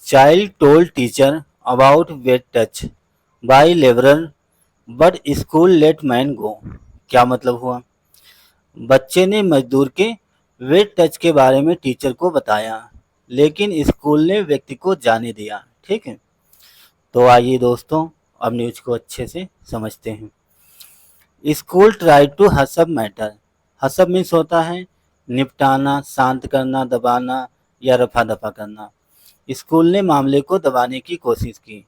Child told teacher about wet touch by liberal but school let man go। क्या मतलब हुआ? बच्चे ने मजदूर के वेट टच के बारे में टीचर को बताया, लेकिन स्कूल ने व्यक्ति को जाने दिया। ठीक है, तो आइए दोस्तों अब न्यूज को अच्छे से समझते हैं। School try to hush up matter. Hush up means होता है निपटाना, शांत करना, दबाना या रफा दफा करना। स्कूल ने मामले को दबाने की कोशिश की।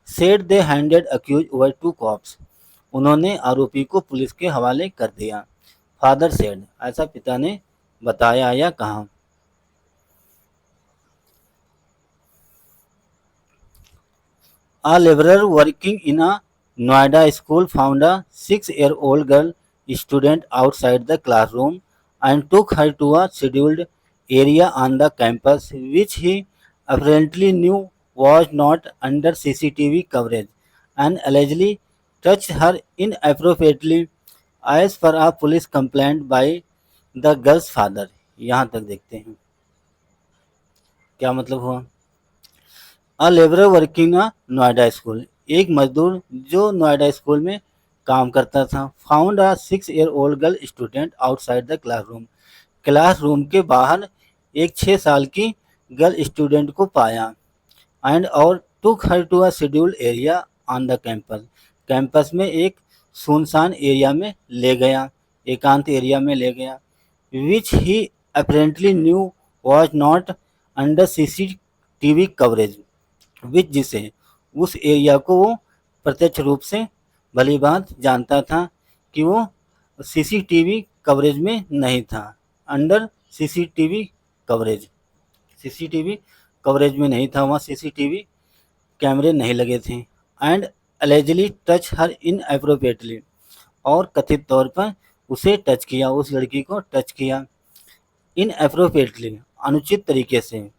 Said they handed accused over to cops. उन्होंने आरोपी को पुलिस के हवाले कर दिया। फादर सेड, ऐसा पिता ने बताया या कहा। A laborer working in a Noida school found a 6-year-old girl student outside the classroom and took her to a scheduled area on the campus, which he apparently knew was not under CCTV coverage, and allegedly touched her inappropriately as per a police complaint by the girl's father। यहाँ तक देखते हैं क्या मतलब हुआ। अ labourer working अ Noida school, एक मजदूर जो नोएडा स्कूल में काम करता था, found a 6-year-old girl student outside the classroom. Classroom के बाहर एक 6 साल की गर्ल स्टूडेंट को पाया। एंड और took her to a secluded area on the campus. Campus में एक सुनसान एरिया में ले गया, एकांत एरिया में ले गया। Which he apparently knew was not under CCTV coverage. Which जिसे, उस एरिया को वो प्रत्यक्ष रूप से भली बात जानता था कि वो CCTV कवरेज में नहीं था। Under CCTV coverage, CCTV coverage में नहीं था, वहाँ CCTV कैमरे नहीं लगे थे। And allegedly touch her inappropriately, और कथित तौर पर उसे टच किया, उस लड़की को टच किया। इनअप्रोप्रिएटली, अनुचित तरीके से,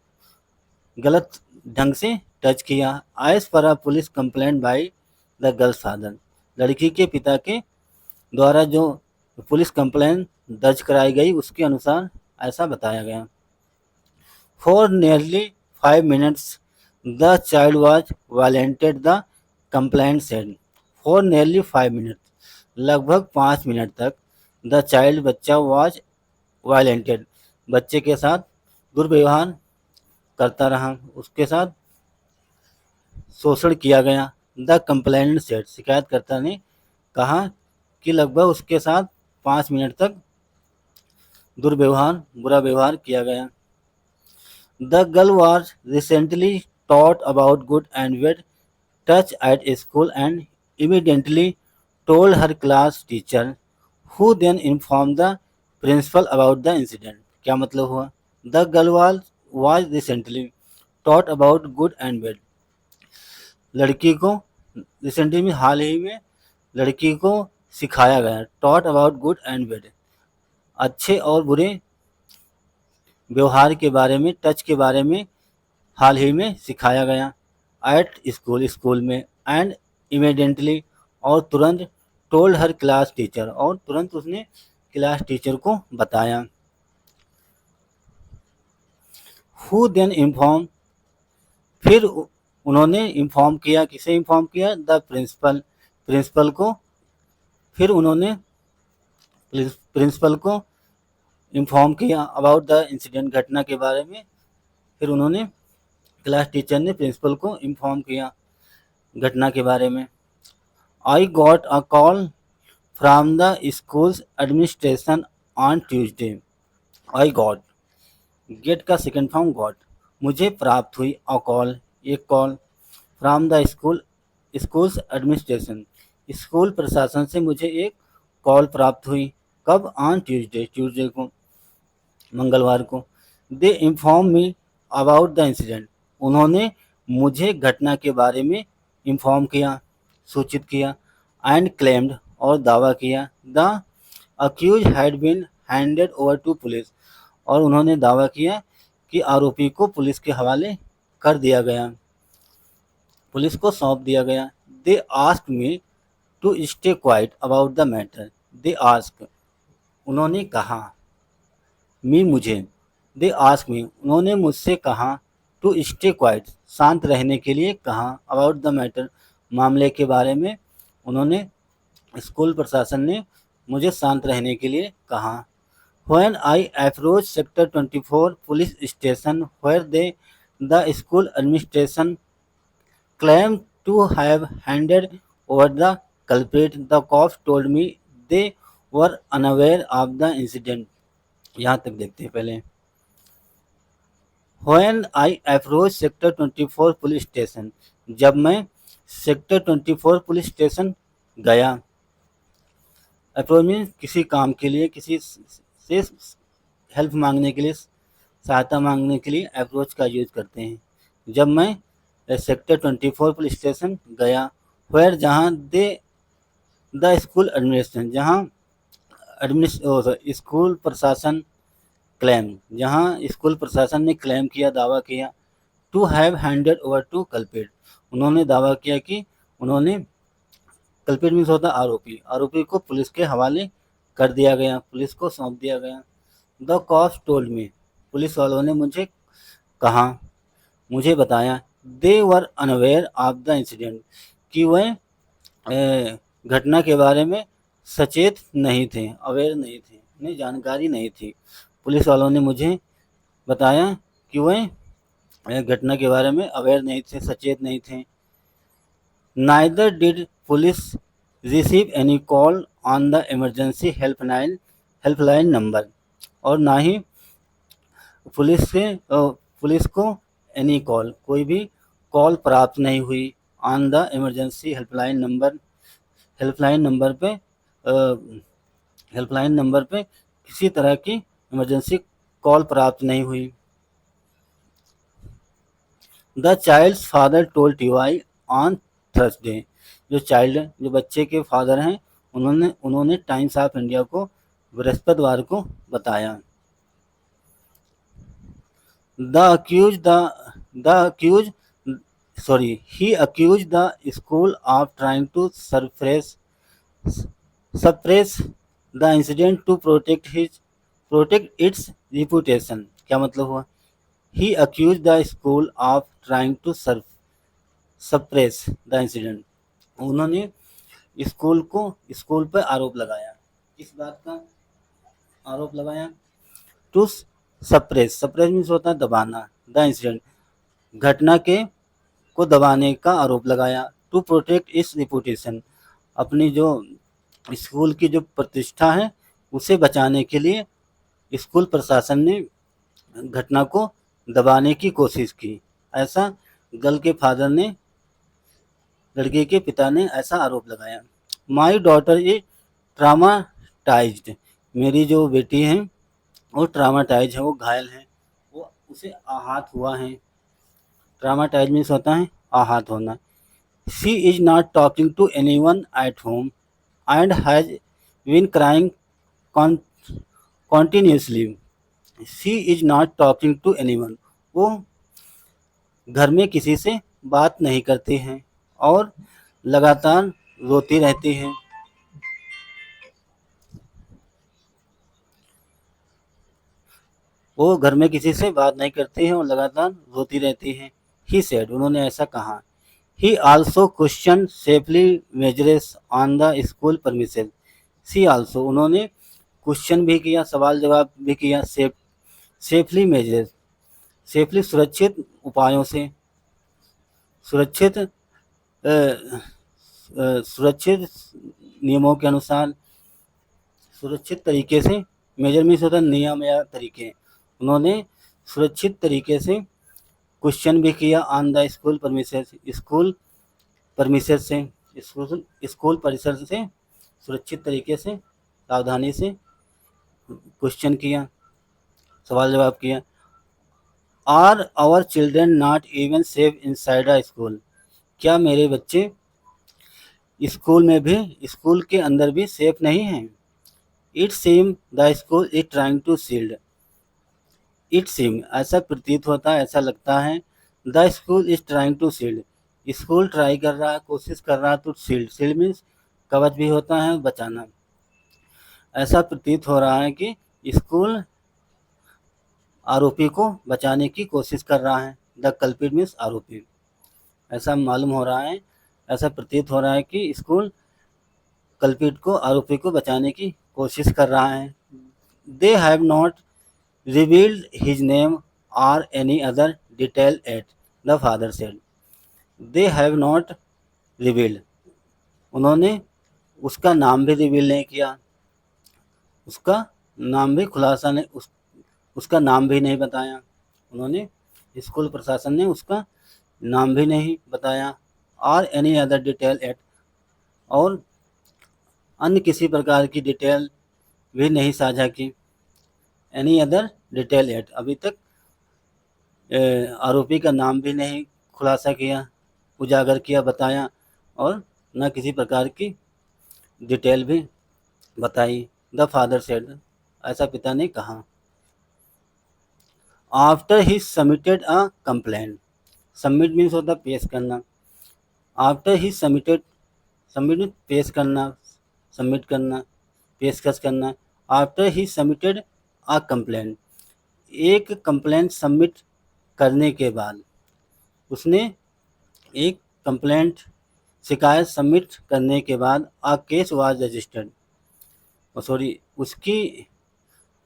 गलत ढंग से टच किया। As per a police complaint by the girl's father, लड़की के पिता के द्वारा जो पुलिस कंप्लेंट दर्ज कराई गई उसके अनुसार ऐसा बताया गया। For nearly 5 minutes the child was violated, the complaint said. For nearly 5 minutes, लगभग 5 मिनट तक, द चाइल्ड बच्चा वॉज वायलेंटेड, बच्चे के साथ दुर्व्यवहार करता रहा, उसके साथ शोषण किया गया। द कंप्लेनेंट सेड, शिकायतकर्ता ने कहा कि लगभग उसके साथ 5 मिनट तक दुर्व्यवहार, बुरा व्यवहार किया गया। The girl was recently taught about good and bad touch at school and immediately told her class teacher, who then inform the principal about the incident. क्या मतलब हुआ? The girl was recently taught about good and bad, लड़की को recently में, हाल ही में, लड़की को सिखाया गया। Taught about good and bad, अच्छे और बुरे व्यवहार के बारे में, टच के बारे में हाल ही में सिखाया गया। एट स्कूल, स्कूल में। एंड इमीडिएटली, और तुरंत। टोल्ड हर क्लास टीचर, और तुरंत उसने क्लास टीचर को बताया। हु देन इन्फॉर्म, फिर उन्होंने इन्फॉर्म किया, किसे इन्फॉर्म किया? द प्रिंसिपल, प्रिंसिपल को। फिर उन्होंने प्रिंसिपल को इन्फॉर्म किया अबाउट द इंसिडेंट, घटना के बारे में। फिर उन्होंने, क्लास टीचर ने प्रिंसिपल को इन्फॉर्म किया घटना के बारे में। I got a call from the school's administration on Tuesday. I got, get का सेकेंड फॉर्म गॉट, मुझे प्राप्त हुई। अ कॉल, एक कॉल। From the school's administration, school प्रशासन से मुझे एक कॉल प्राप्त हुई। कब? ऑन ट्यूसडे, ट्यूसडे को, मंगलवार को। They inform me about the incident, उन्होंने मुझे घटना के बारे में इन्फॉर्म किया, सूचित किया। एंड क्लेम्ड, और दावा किया। The accused had been handed over to police, और उन्होंने दावा किया कि आरोपी को पुलिस के हवाले कर दिया गया, पुलिस को सौंप दिया गया। They ask me to stay quite about the matter. They ask, उन्होंने कहा। मी, मुझे। दे आस्क मी, उन्होंने मुझसे कहा। टू स्टे क्वाइट, शांत रहने के लिए कहा। अबाउट द मैटर, मामले के बारे में उन्होंने, स्कूल प्रशासन ने मुझे शांत रहने के लिए कहा। When I approached Sector 24 police station, where the school administration claimed to have handed over the culprit, the cops told me they were unaware of the incident. यहाँ तक देखते हैं पहले। When I approached Sector 24 police station, जब मैं sector 24 police station गया। Approach means किसी काम के लिए, किसी से हेल्प मांगने के लिए, सहायता मांगने के लिए अप्रोच का यूज करते हैं। जब मैं सेक्टर 24 पुलिस स्टेशन गया, वेयर जहाँ द स्कूल एडमिनिस्ट्रेशन, जहाँ स्कूल प्रशासन क्लेम, जहाँ स्कूल प्रशासन ने क्लेम किया, दावा किया, to have handed over to culprit, उन्होंने दावा किया कि उन्होंने, कल्प्रिट मीन्स होता आरोपी, आरोपी को पुलिस के हवाले कर दिया गया, पुलिस को सौंप दिया गया। The cops told me, police वालों ने मुझे कहा, मुझे बताया, they were unaware of the incident, कि वह घटना के बारे में सचेत नहीं थे, अवेयर नहीं थे, उन्हें जानकारी नहीं थी। पुलिस वालों ने मुझे बताया कि वह घटना के बारे में अवेयर नहीं थे, सचेत नहीं थे। Neither did police receive any call on the emergency helpline number, और ना ही पुलिस को एनी कॉल, कोई भी कॉल प्राप्त नहीं हुई, on the emergency helpline number पे किसी तरह की इमरजेंसी कॉल प्राप्त नहीं हुई। The child's father told TY on Thursday, जो बच्चे के फादर हैं, उन्होंने टाइम्स ऑफ इंडिया को बृहस्पतिवार को बताया। He accused the school of trying to suppress the incident to protect its reputation। क्या मतलब हुआ? He accused the school of trying to suppress the incident। उन्होंने स्कूल पर आरोप लगाया। किस बात का आरोप लगाया? टू सप्रेस मीन्स होता है दबाना, द इंसिडेंट, घटना को दबाने का आरोप लगाया। टू प्रोटेक्ट इट्स रिपुटेशन, अपनी जो स्कूल की जो प्रतिष्ठा है उसे बचाने के लिए स्कूल प्रशासन ने घटना को दबाने की कोशिश की। ऐसा गर्ल के फादर ने, लड़के के पिता ने ऐसा आरोप लगाया। माई डॉटर इज ट्रामाटाइज्ड, मेरी जो बेटी है वो ट्रामाटाइज है, वो घायल है, वो उसे आहत हुआ है। ट्रामाटाइज मीन्स होता है आहत होना। She is not talking to anyone at home and has been crying continuously. She is not talking to anyone, वो घर में किसी से बात नहीं करती हैं और लगातार रोती रहती हैं। वो घर में किसी से बात नहीं करती हैं और लगातार रोती रहती हैं। ही सेड, उन्होंने ऐसा कहा। He also question safety measures on the school permission. She also, उन्होंने क्वेश्चन भी किया, सवाल जवाब भी किया। सेफली मेजर्स, सेफली सुरक्षित उपायों से, सुरक्षित नियमों के अनुसार, सुरक्षित तरीके से। मेजर मीन्स होता है नियम या तरीके। उन्होंने सुरक्षित तरीके से क्वेश्चन भी किया on the school permission, school परिसर से सुरक्षित तरीके से, सावधानी से क्वेश्चन किया, सवाल जवाब किया। Are our children not even safe inside a school, क्या मेरे बच्चे स्कूल के अंदर भी सेफ नहीं हैं? It seem the school is trying to shield, it seem ऐसा प्रतीत होता है, ऐसा लगता है। The school is trying to shield, school try कर रहा है, कोशिश कर रहा है टू शील्ड मीन्स कवच भी होता है, बचाना। ऐसा प्रतीत हो रहा है कि स्कूल आरोपी को बचाने की कोशिश कर रहा है। द कल्पिट मीन्स आरोपी। ऐसा मालूम हो रहा है, ऐसा प्रतीत हो रहा है कि स्कूल कल्पिट को, आरोपी को बचाने की कोशिश कर रहा है। They have not revealed his name और any other detail yet, the father said. They have not revealed, उन्होंने उसका नाम भी रिवील नहीं किया, उसका नाम भी खुलासा नहीं, उसका नाम भी नहीं बताया। उन्होंने, स्कूल प्रशासन ने उसका नाम भी नहीं बताया। और एनी अदर डिटेल एट, और अन्य किसी प्रकार की डिटेल भी नहीं साझा की। एनी अदर डिटेल एट, अभी तक आरोपी का नाम भी नहीं खुलासा किया, उजागर किया, बताया, और न किसी प्रकार की डिटेल भी बताई। द फादर सेड, ऐसा पिता ने कहा। After he submitted a complaint, submit means होता है पेश करना। आफ्टर ही सबमिटेड, सबमिट पेश करना, सबमिट करना, पेशकश करना। After he submitted a complaint, एक कंप्लेंट सबमिट करने के बाद, उसने एक कंप्लेंट, शिकायत सबमिट करने के बाद, a case was registered, sorry, उसकी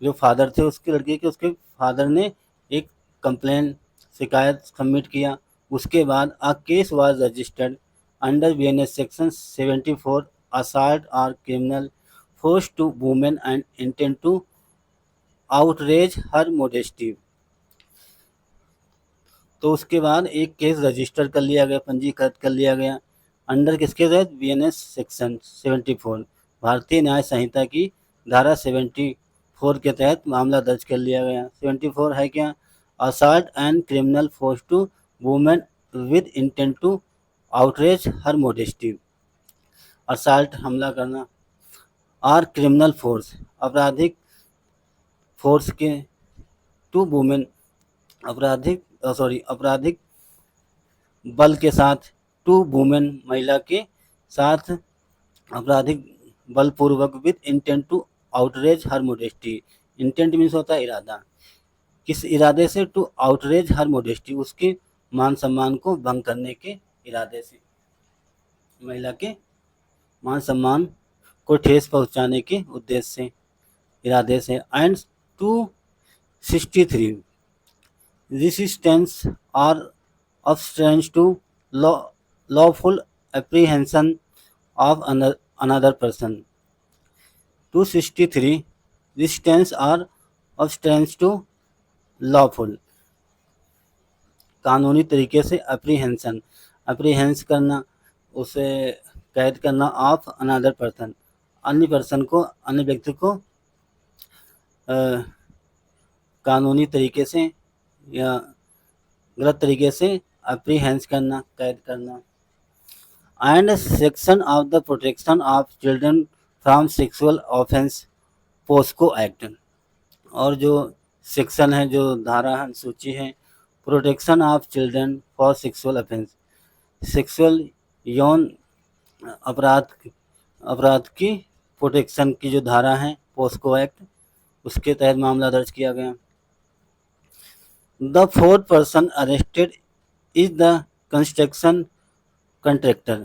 जो फादर थे, उसके लड़के के, उसके फादर ने एक कंप्लेंट, शिकायत सबमिट किया। उसके बाद a case was registered under BNS section 74, assault और criminal, force to women and intent to outrage her modesty. तो उसके बाद एक केस रजिस्टर कर लिया गया, पंजीकृत कर लिया गया, अंडर किसके तहत, बीएनएस सेक्शन 74, भारतीय न्याय संहिता की धारा 74 के तहत मामला दर्ज कर लिया गया। 74 है क्या, assault and criminal force to women with intent to outrage her modesty, assault हमला करना, और क्रिमिनल फोर्स आपराधिक फोर्स के, टू वुमेन आपराधिक, आपराधिक बल के साथ, टू वुमेन महिला के साथ, आपराधिक बलपूर्वक, with intent to outrage her modesty. Intent means होता है इरादा, किस इरादे से, टू आउटरेज हर मोडेस्टी, उसके मान सम्मान को भंग करने के इरादे से, महिला के मान सम्मान को ठेस पहुंचाने के उद्देश्य से, इरादे से। And 263 resistance or obstruction to lawful apprehension of another person. 263 resistance or obstruction to lawful, कानूनी तरीके से अप्रीहेंशन, अप्रीहेंस करना, उसे कैद करना, ऑफ अनदर पर्सन, अन्य पर्सन को, अन्य व्यक्ति को कानूनी तरीके से या गलत तरीके से अप्रीहेंस करना, कैद करना। And section of the protection of children from sexual offence, POCSO act, और जो सेक्शन है, जो धारा है, सूची है, protection of children for sexual offence, sexual यौन अपराध की प्रोटेक्शन की जो धारा है, पोस्को एक्ट, उसके तहत मामला दर्ज किया गया। The fourth person arrested is the construction contractor.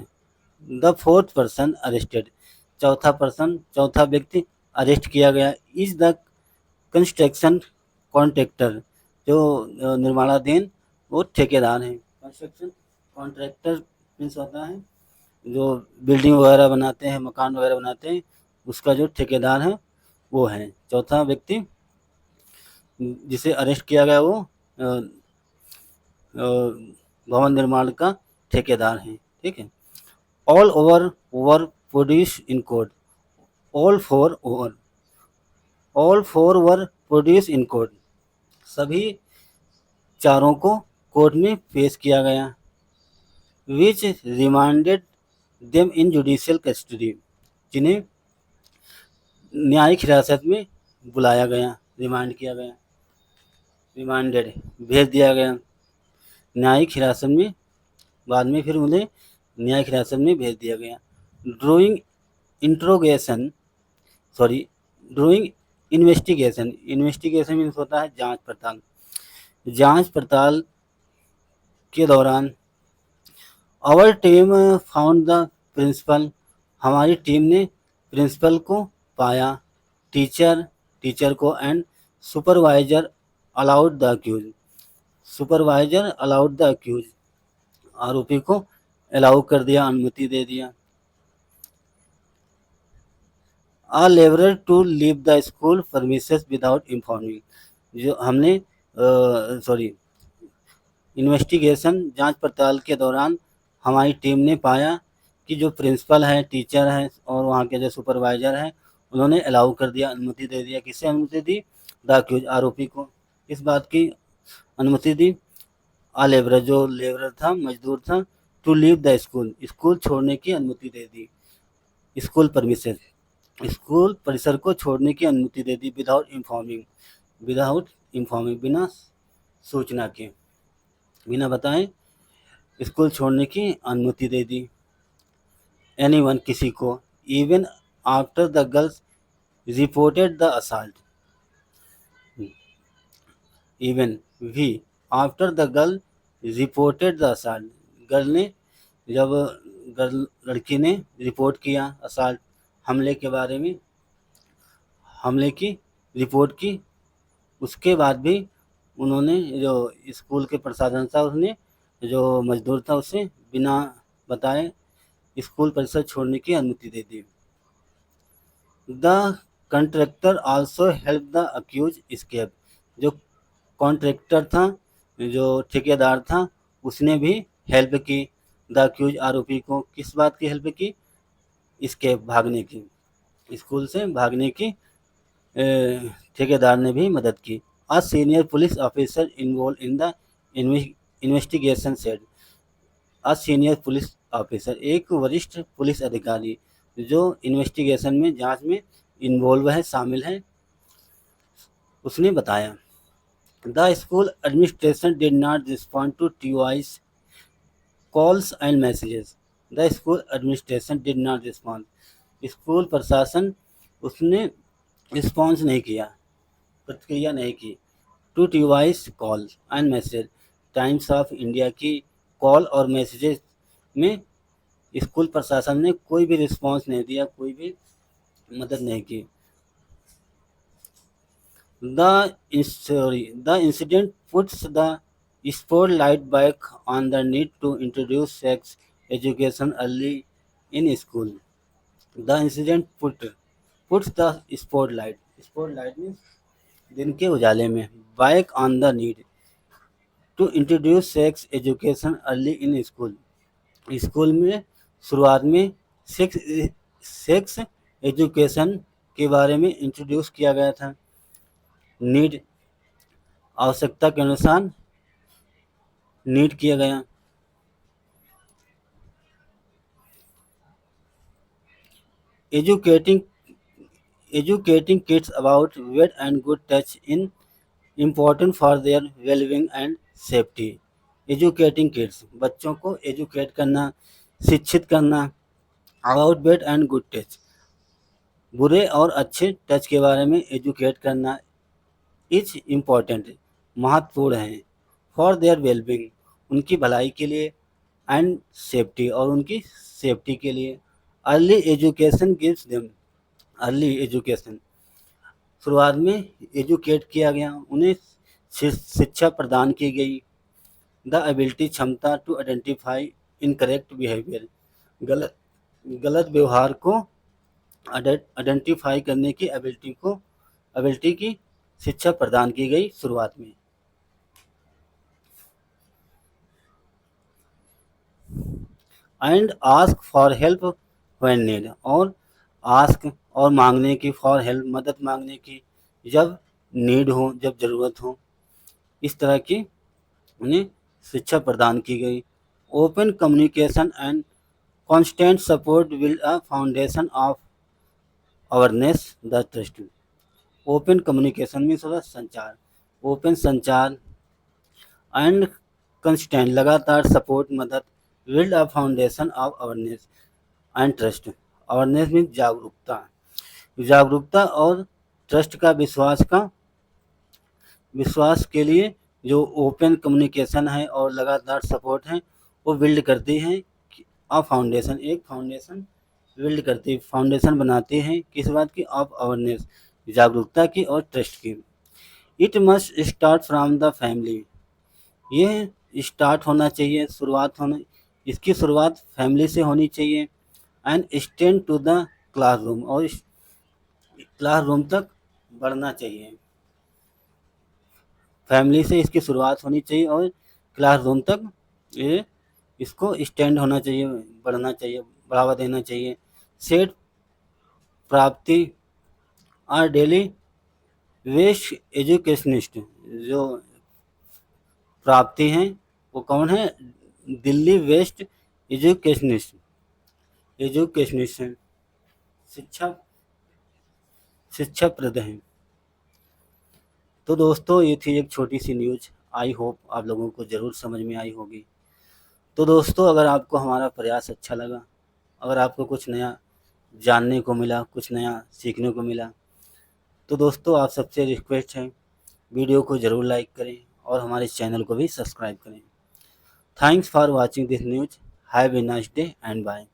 The fourth person arrested, चौथा व्यक्ति अरेस्ट किया गया, इज द कंस्ट्रक्शन कॉन्ट्रैक्टर, जो निर्माणाधीन वो ठेकेदार है। कंस्ट्रक्शन कॉन्ट्रैक्टर मीन्स होता है जो बिल्डिंग वगैरह बनाते हैं, मकान वगैरह बनाते हैं, उसका जो ठेकेदार है वो है। चौथा व्यक्ति जिसे अरेस्ट किया गया वो भवन निर्माण का ठेकेदार है। ठीक है। All over were produce in court, all four were produce in court, सभी चारों को कोर्ट में पेश किया गया। Which remanded them in judicial custody, जिन्हें न्यायिक हिरासत में बुलाया गया, रिमांड किया गया, रिमांडेड भेज दिया गया न्यायिक हिरासत में, बाद में फिर उन्हें न्यायिक हिरासत में भेज दिया गया। ड्रोइंग इन्वेस्टिगेशन मीन्स होता है जांच पड़ताल के दौरान our team found the principal, हमारी टीम ने प्रिंसिपल को पाया। टीचर टीचर को and supervisor allowed the accused, supervisor allowed the accused, आरोपी को अलाउ कर दिया, अनुमति दे दिया। A labourer to leave the school premises without informing, जो हमने सॉरी इन्वेस्टिगेशन जांच पड़ताल के दौरान हमारी टीम ने पाया कि जो प्रिंसिपल है, टीचर हैं और वहाँ के जो सुपरवाइजर हैं, उन्होंने अलाउ कर दिया, अनुमति दे दिया। किसे अनुमति दी? द अक्यूज, आरोपी को। इस बात की अनुमति दी, आ लेबरर, जो लेबरर था, मजदूर था, to leave the school, school छोड़ने की अनुमति दे दी। स्कूल परमिसेस, स्कूल परिसर को छोड़ने की अनुमति दे दी। विदाउट इन्फॉर्मिंग, विदाउट इन्फॉर्मिंग, बिना सूचना के, बिना बताएं स्कूल छोड़ने की अनुमति दे दी। एनीवन, किसी को। Even after the girls reported the assault, even भी after the girl reported the assault, girl ने जब गर्ल लड़की ने रिपोर्ट किया असल्ट, हमले के बारे में, हमले की रिपोर्ट की, उसके बाद भी उन्होंने, जो स्कूल के प्रशासन था, उसने जो मजदूर था उसे बिना बताए स्कूल परिसर छोड़ने की अनुमति दे दी। The contractor also help the accused escape, जो कॉन्ट्रैक्टर था, जो ठेकेदार था, उसने भी हेल्प की द अक्यूज, आरोपी को। किस बात की हेल्प की? एस्केप, भागने की, स्कूल से भागने की ठेकेदार ने भी मदद की। A senior police officer involve in the investigation said, a senior police officer, एक वरिष्ठ पुलिस अधिकारी जो इन्वेस्टिगेशन में, जांच में इन्वॉल्व है, शामिल है, उसने बताया। The school administration did not respond to TOI's calls and messages, the school administration did not respond, school प्रशासन उसने रिस्पॉन्स नहीं किया, प्रतिक्रिया नहीं की। To TOI's call and message, Times of India की कॉल और मैसेजेस में स्कूल प्रशासन ने कोई भी रिस्पॉन्स नहीं दिया, कोई भी मदद नहीं की। The incident puts the spotlight back on the need to introduce sex education early in school. The incident puts the spotlight. Spotlight means दिन के उजाले में, back on the need to introduce sex education early in school. School में शुरुआत में sex education के बारे में इंट्रोड्यूस किया गया था। नीड, आवश्यकता के अनुसार नीड किया गया। Educating educating kids about wait and good touch in important for their wellbeing and safety. Educating kids, बच्चों को एजुकेट करना, शिक्षित करना, about bed and good touch, बुरे और अच्छे टच के बारे में एजुकेट करना, इज इम्पॉर्टेंट, महत्वपूर्ण है, फॉर देयर वेलबींग, उनकी भलाई के लिए, एंड सेफ्टी, और उनकी सेफ्टी के लिए। Early education gives them, early education, शुरुआत में एजुकेट किया गया, उन्हें शिक्षा प्रदान की गई। द एबिलिटी, क्षमता, टू आइडेंटिफाई इनकरेक्ट बिहेवियर, गलत गलत व्यवहार को आइडेंटिफाई करने की एबिलिटी की शिक्षा प्रदान की गई शुरुआत में। And ask for help when need, और आस्क और मांगने की, फॉर हेल्प, मदद मांगने की, जब नीड हो, जब ज़रूरत हो, इस तरह की उन्हें शिक्षा प्रदान की गई। Open communication and constant support build a foundation of awareness the trust. Open communication में होता संचार, ओपन संचार, एंड कंस्टेंट, लगातार, सपोर्ट, मदद, build a foundation of awareness and trust. Awareness mean जागरूकता, जागरूकता और ट्रस्ट का, विश्वास के लिए जो ओपन कम्युनिकेशन है और लगातार सपोर्ट है वो बिल्ड करती हैं फाउंडेशन, एक फाउंडेशन बिल्ड करती फाउंडेशन बनाती हैं किस बात की, ऑफ अवेयरनेस, जागरूकता की और ट्रस्ट की। It must start from the family, ये स्टार्ट होना चाहिए, शुरुआत होना, इसकी शुरुआत फैमिली से होनी चाहिए। And extend to the classroom, और क्लासरूम तक बढ़ना चाहिए। फैमिली से इसकी शुरुआत होनी चाहिए और क्लासरूम तक ये इसको स्टैंड होना चाहिए, बढ़ना चाहिए, बढ़ावा देना चाहिए। सेट प्राप्ति आर डेली वेस्ट एजुकेशनिस्ट, जो प्राप्ति हैं वो कौन है, दिल्ली वेस्ट एजुकेशनिस्ट, एजुकेशनिस्ट हैं, शिक्षा शिक्षाप्रद हैं। तो दोस्तों ये थी एक छोटी सी न्यूज़, आई होप आप लोगों को ज़रूर समझ में आई होगी। तो दोस्तों अगर आपको हमारा प्रयास अच्छा लगा, अगर आपको कुछ नया जानने को मिला, कुछ नया सीखने को मिला, तो दोस्तों आप सबसे रिक्वेस्ट है वीडियो को ज़रूर लाइक करें और हमारे चैनल को भी सब्सक्राइब करें। Thanks for watching this news, have a nice day and bye.